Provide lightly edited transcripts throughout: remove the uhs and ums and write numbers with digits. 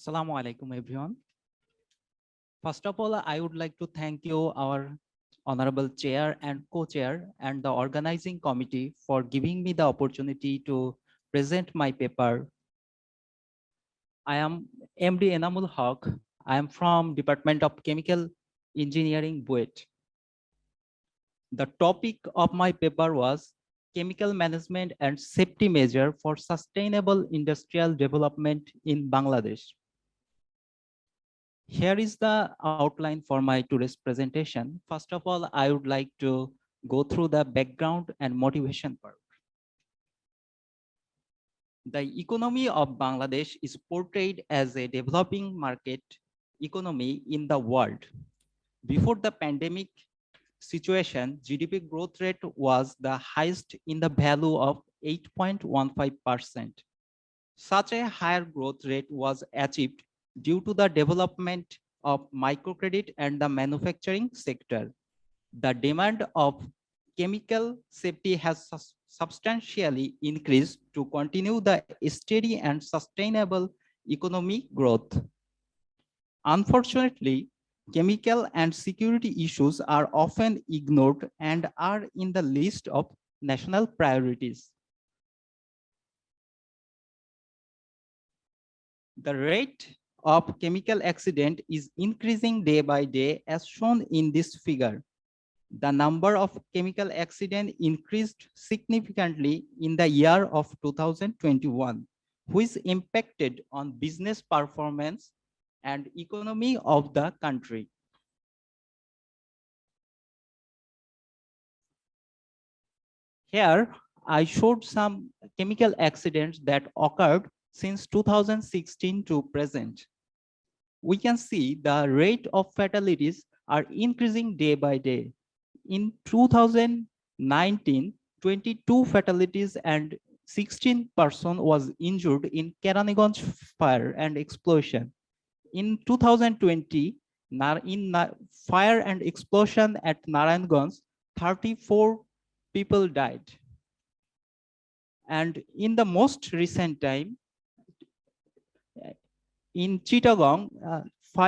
Assalamu alaikum, everyone. First of all, I would like to thank you, our honorable chair and co-chair and the organizing committee for giving me the opportunity to present my paper. I am MD Enamul Haq. I am from Department of Chemical Engineering, BUET. The topic of my paper was chemical management and safety measure for sustainable industrial development in Bangladesh. Here is the outline for my today's presentation. First of all, I would like to go through the background and motivation part. The economy of Bangladesh is portrayed as a developing market economy in the world. Before the pandemic situation, GDP growth rate was the highest in the value of 8.15%. Such a higher growth rate was achieved due to the development of microcredit and the manufacturing sector. The demand of chemical safety has substantially increased to continue the steady and sustainable economic growth. Unfortunately, chemical and security issues are often ignored and are in the list of national priorities. The rate of chemical accident is increasing day by day as shown in this figure. The number of chemical accidents increased significantly in the year of 2021, which impacted on business performance and economy of the country. Here, I showed some chemical accidents that occurred since 2016 to present. We can see the rate of fatalities are increasing day by day. In 2019, 22 fatalities and 16 persons was injured in Keraniganj fire and explosion. In 2020, in fire and explosion at Narayanganj, 34 people died. And in the most recent time, in Chittagong,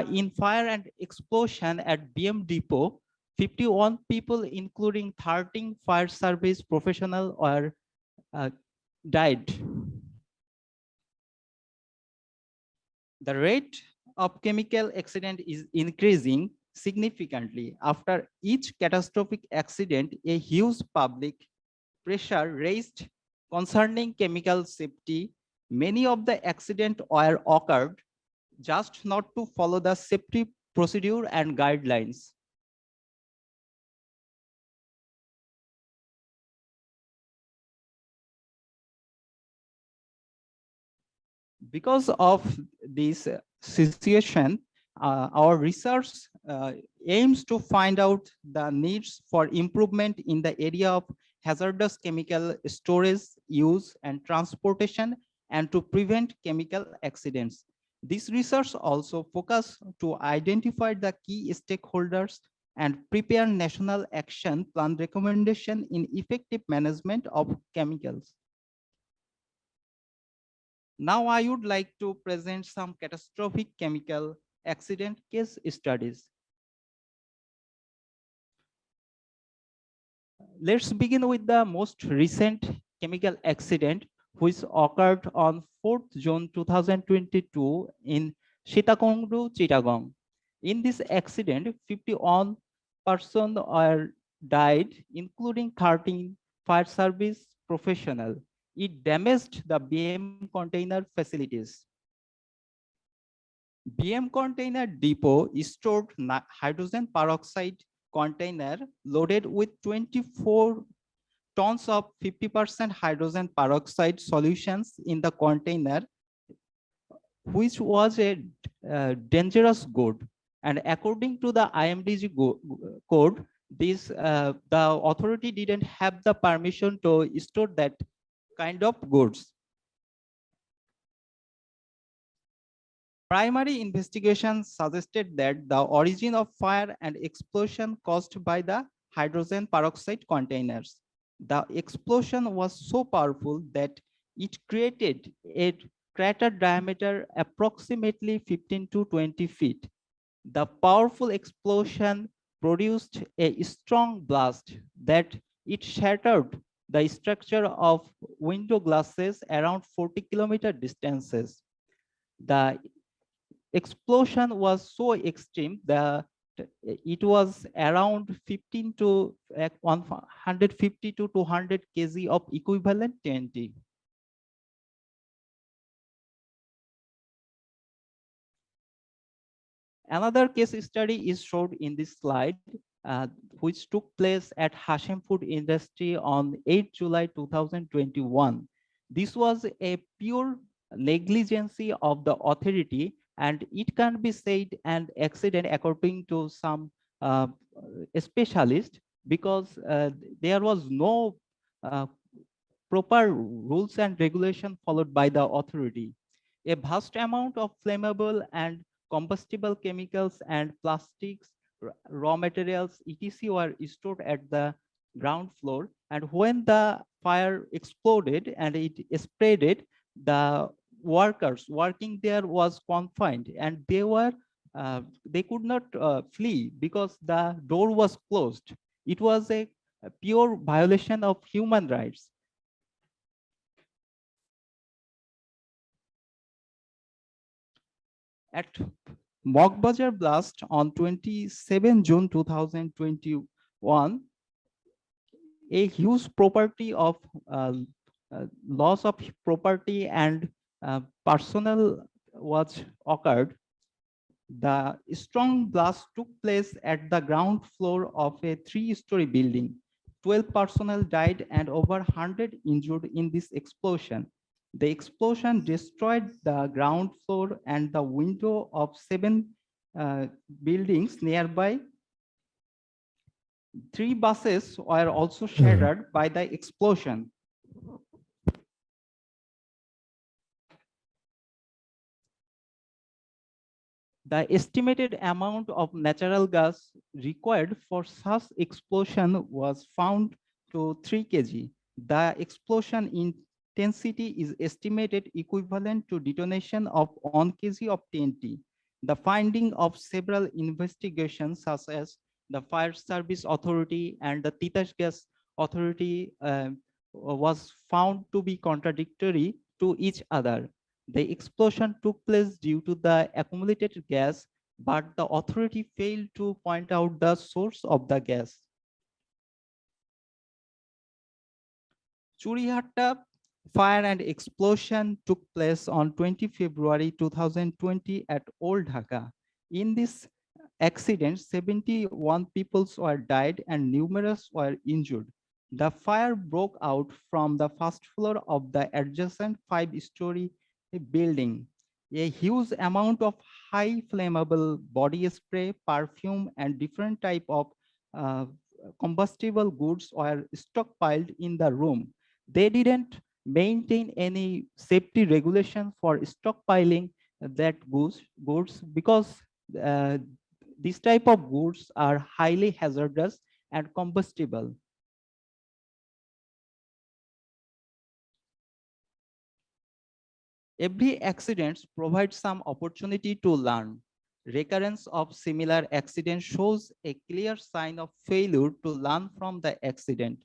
in fire and explosion at BM Depot, 51 people, including 13 fire service professionals, died. The rate of chemical accident is increasing significantly. After each catastrophic accident, a huge public pressure raised concerning chemical safety. Many of the accidents were occurred just not to follow the safety procedure and guidelines. Because of this situation, our research aims to find out the needs for improvement in the area of hazardous chemical storage, use, and transportation, and to prevent chemical accidents. This research also focuses to identify the key stakeholders and prepare national action plan recommendation in effective management of chemicals. Now I would like to present some catastrophic chemical accident case studies. Let's begin with the most recent chemical accident which occurred on 4th June 2022 in Sitakondu, Chittagong. In this accident, 51 persons died, including 13 fire service professionals. It damaged the BM container facilities. BM container depot stored hydrogen peroxide container loaded with 24 tons of 50% hydrogen peroxide solutions in the container, which was a dangerous good. And according to the IMDG code, the authority didn't have the permission to store that kind of goods. Primary investigation suggested that the origin of fire and explosion caused by the hydrogen peroxide containers. The explosion was so powerful that it created a crater diameter approximately 15 to 20 feet. The powerful explosion produced a strong blast that it shattered the structure of window glasses around 40-kilometer distances. The explosion was so extreme that it was around 15 to 150 to 200 kg of equivalent TNT. Another case study is shown in this slide, which took place at Hashem Food Industry on 8 July 2021. This was a pure negligence of the authority, and it can be said an accident according to some uh, specialists, because there was no uh, proper rules and regulation followed by the authority. A vast amount of flammable and combustible chemicals and plastics, raw materials, etc. were stored at the ground floor. And when the fire exploded and it spreaded, the workers working there was confined, and they could not flee because the door was closed. It was a pure violation of human rights. At Mokbajar blast on 27 June 2021, a huge property of loss of property and personnel was occurred. The strong blast took place at the ground floor of a 3-story building. 12 personnel died and over 100 injured in this explosion. The explosion destroyed the ground floor and the window of 7 buildings nearby. 3 buses were also shattered by the explosion. The estimated amount of natural gas required for such explosion was found to 3 kg. The explosion intensity is estimated equivalent to detonation of 1 kg of TNT. The finding of several investigations, such as the Fire Service Authority and the Titas Gas Authority, was found to be contradictory to each other. The explosion took place due to the accumulated gas, but the authority failed to point out the source of the gas. Churihatta fire and explosion took place on 20 February 2020 at Old Dhaka. In this accident, 71 people were died and numerous were injured. The fire broke out from the first floor of the adjacent 5-story building. A huge amount of high flammable body spray, perfume, and different type of uh, combustible goods were stockpiled in the room. They didn't maintain any safety regulation for stockpiling that goods because uh, these type of goods are highly hazardous and combustible. Every accident provides some opportunity to learn. Recurrence of similar accidents shows a clear sign of failure to learn from the accident.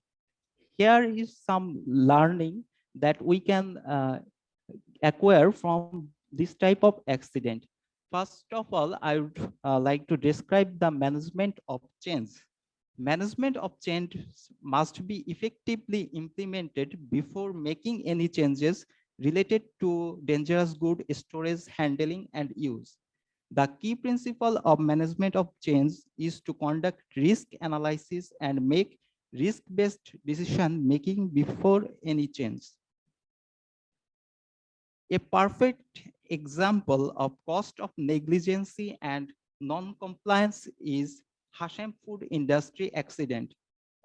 Here is some learning that we can acquire from this type of accident. First of all, I would like to describe the management of change. Management of change must be effectively implemented before making any changes related to dangerous good storage, handling, and use. The key principle of management of change is to conduct risk analysis and make risk-based decision making before any change. A perfect example of cost of negligence and non-compliance is Hashem Food Industry accident.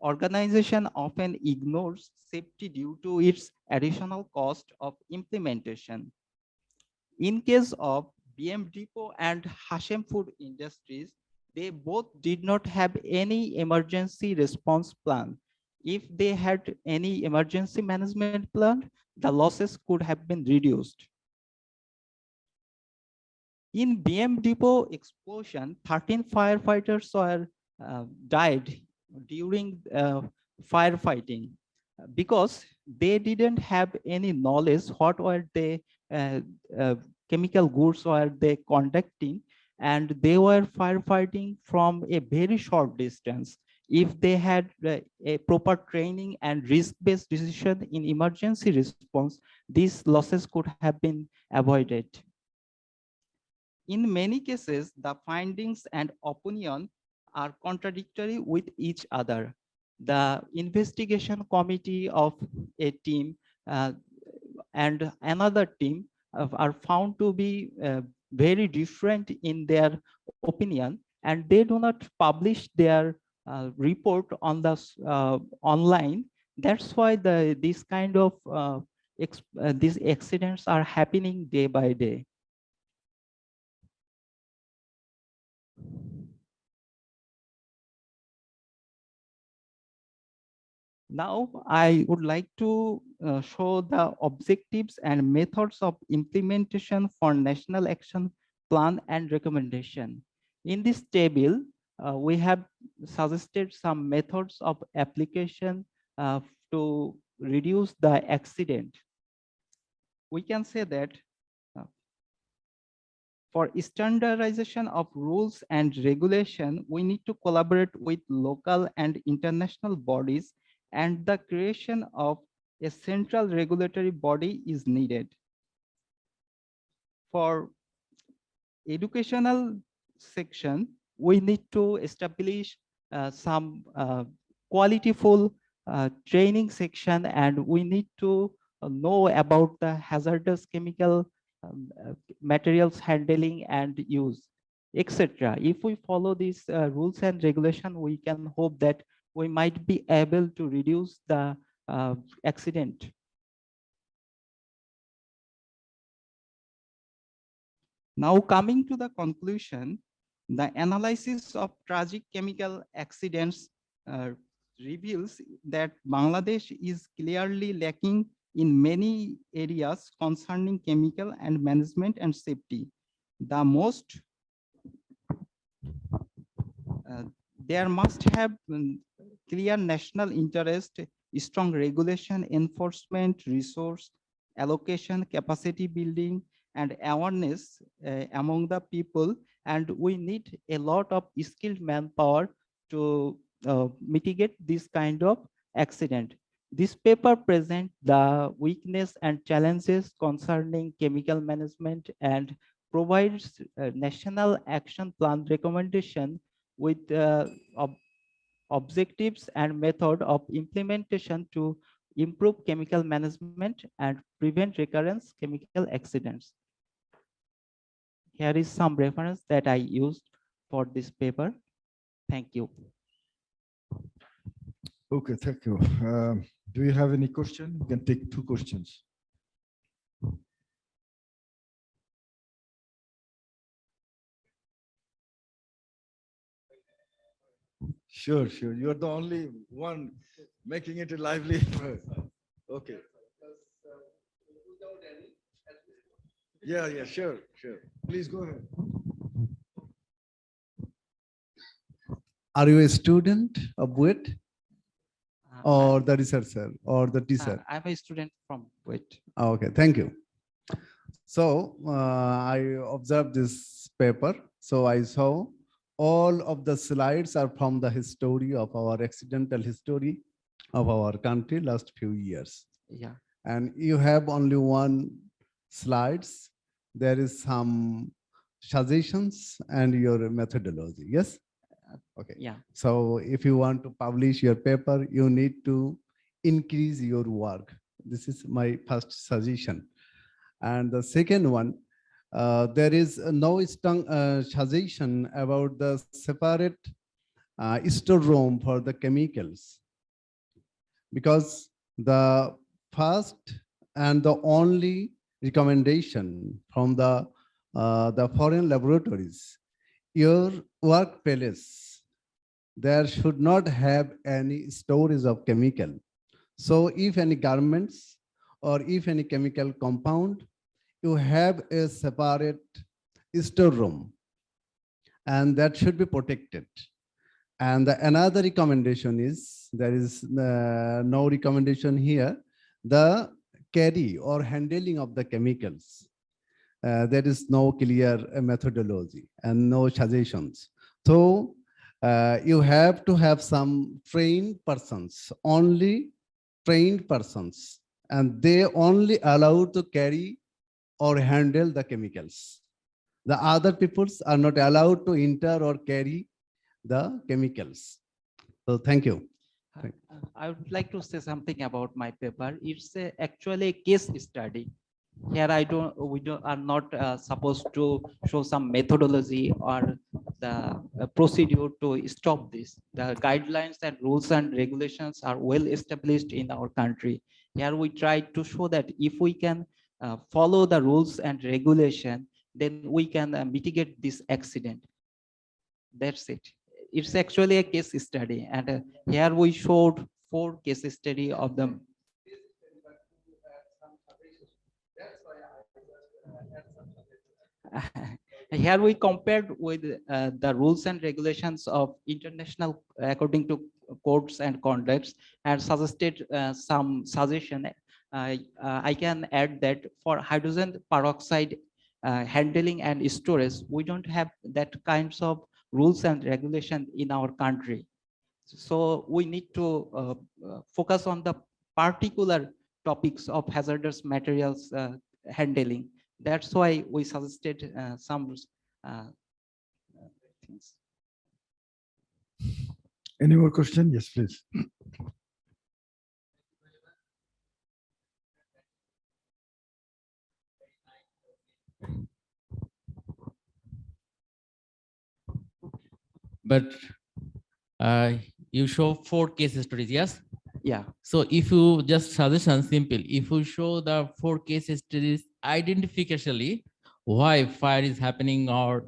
Organization often ignores safety due to its additional cost of implementation. In case of BM Depot and Hashem Food Industries, they both did not have any emergency response plan. If they had any emergency management plan, the losses could have been reduced. In BM Depot explosion, 13 firefighters died during firefighting because they didn't have any knowledge what were the uh, uh, chemical goods were they conducting, and they were firefighting from a very short distance. If they had a proper training and risk-based decision in emergency response, these losses could have been avoided. In many cases, the findings and opinion are contradictory with each other. The investigation committee of a team uh, and another team are found to be very different in their opinion, and they do not publish their report on the online. That's why this kind of these accidents are happening day by day. Now, I would like to show the objectives and methods of implementation for National Action Plan and recommendation. In this table, we have suggested some methods of application to reduce the accident. We can say that uh, for standardization of rules and regulation, we need to collaborate with local and international bodies, and the creation of a central regulatory body is needed. For educational section, we need to establish some qualityful training section, and we need to know about the hazardous chemical materials handling and use, etc. If we follow these rules and regulation, we can hope that we might be able to reduce the accident. Now, coming to the conclusion, the analysis of tragic chemical accidents uh, reveals that Bangladesh is clearly lacking in many areas concerning chemical and management and safety. The most there must have clear national interest, strong regulation, enforcement, resource allocation, capacity building, and awareness among the people. And we need a lot of skilled manpower to mitigate this kind of accident. This paper presents the weakness and challenges concerning chemical management and provides a national action plan recommendation with objectives and method of implementation to improve chemical management and prevent recurrence chemical accidents. Here is some reference that I used for this paper. Thank you. Okay, thank you. Do you have any question? You can take 2 questions. Sure, sure. You're the only one making it a lively. Okay. Yeah, yeah, sure, sure. Please go ahead. Are you a student of WIT or I'm, the researcher or the teacher? I'm a student from WIT. Okay, thank you. So I observed this paper. So I saw all of the slides are from the history of our accidental history of our country last few years. Yeah. And you have only one slides. There is some suggestions and your methodology. Yes. Okay. Yeah. So if you want to publish your paper, you need to increase your work. This is my first suggestion. And the second one, there is no strong suggestion about the separate storeroom for the chemicals, because the first and the only recommendation from the foreign laboratories, your workplace, there should not have any storage of chemical. So if any garments or if any chemical compound, you have a separate storeroom, and that should be protected. And another recommendation is, there is no recommendation here, the carry or handling of the chemicals. There is no clear methodology and no suggestions. So you have to have some trained persons, only trained persons, and they only allowed to carry or handle the chemicals. The other peoples are not allowed to enter or carry the chemicals. So thank you. I would like to say something about my paper. It's actually a case study. Here we are not supposed to show some methodology or the procedure to stop this. The guidelines and rules and regulations are well established in our country. Here we try to show that if we can follow the rules and regulation, then we can mitigate this accident. That's it. It's actually a case study, and here we showed 4 case study of them. Here we compared with the rules and regulations of international according to codes and conducts, and suggested some suggestion. I can add that for hydrogen peroxide handling and storage, we don't have that kinds of rules and regulation in our country. So we need to focus on the particular topics of hazardous materials handling. That's why we suggested some things. Any more question? Yes, please. But you show 4 case studies, yes? Yeah. So if you just suggestion simple, if you show the 4 case studies identificationally, why fire is happening, or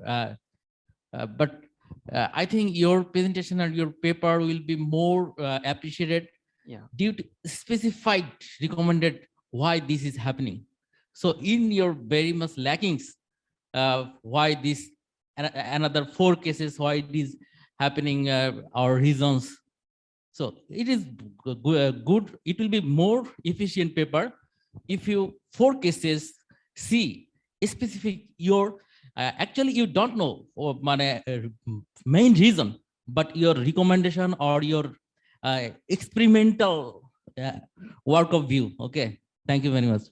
but I think your presentation and your paper will be more appreciated, Yeah. due to specified recommended why this is happening. So in your very much lackings, why this another 4 cases, why it is happening, our reasons. So it is good. It will be more efficient paper if you 4 cases see specific your actually you don't know or main reason, but your recommendation or your experimental work of view. Okay, thank you very much.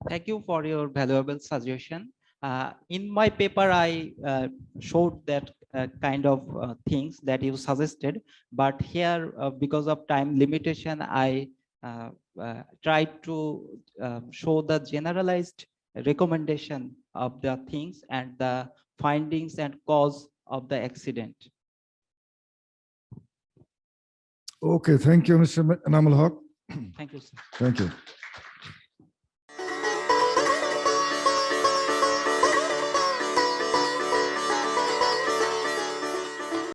Thank you for your valuable suggestion. In my paper, I showed that kind of things that you suggested, but here, because of time limitation, I tried to show the generalized recommendation of the things and the findings and cause of the accident. Okay, thank you, Mr. Namal Haq. Thank you, sir. Thank you.